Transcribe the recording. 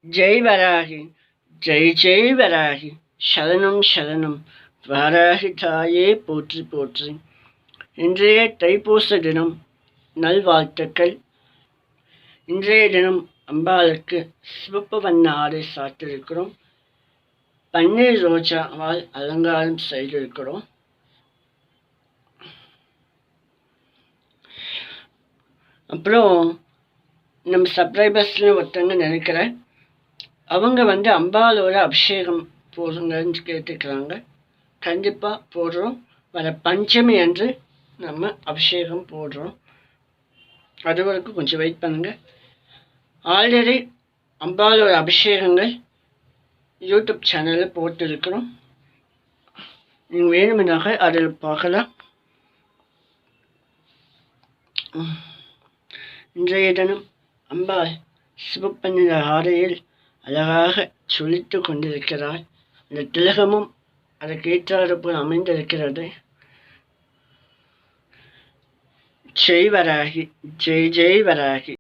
ஜெய் வராகி, ஜெய் ஜெய் வராகி, சரணம் சரணம், வாராகி தாயே போற்றி போற்றி. இன்றைய தைப்பூச தினம் நல்வாழ்த்துக்கள். இன்றைய தினம் அம்பாளுக்கு சிவப்பு வண்ண ஆடை சாத்திருக்கிறோம். பன்னீர் ரோஜாவால் அலங்காரம் செய்திருக்கிறோம். அப்புறம் நம்ம சப்ஸ்கிரைபர்ஸ்னு ஒருத்தவங்க நினைக்கிறேன், அவங்க அம்பாலோட அபிஷேகம் போடுங்கன்னு கேட்டுக்கிறாங்க. கண்டிப்பாக போடுறோம். வர பஞ்சமி அன்று நம்ம அபிஷேகம் போடுறோம். அது வரைக்கும் கொஞ்சம் வெயிட் பண்ணுங்கள். ஆல்ரெடி அம்பாலோட அபிஷேகங்கள் யூடியூப் சேனலில் போட்டிருக்கிறோம். நீங்கள் வேணுமெனாக அதில் பார்க்கலாம். இன்றைய தினம் அம்பாள் சிவப்பு நிற ஆடையில் அழகாக சுழித்து கொண்டிருக்கிறாள். அந்த திலகமும் அதற்கேற்றாறு போல் அமைந்திருக்கிறது. ஜெய் வராகி, ஜெய் ஜெய் வராகி.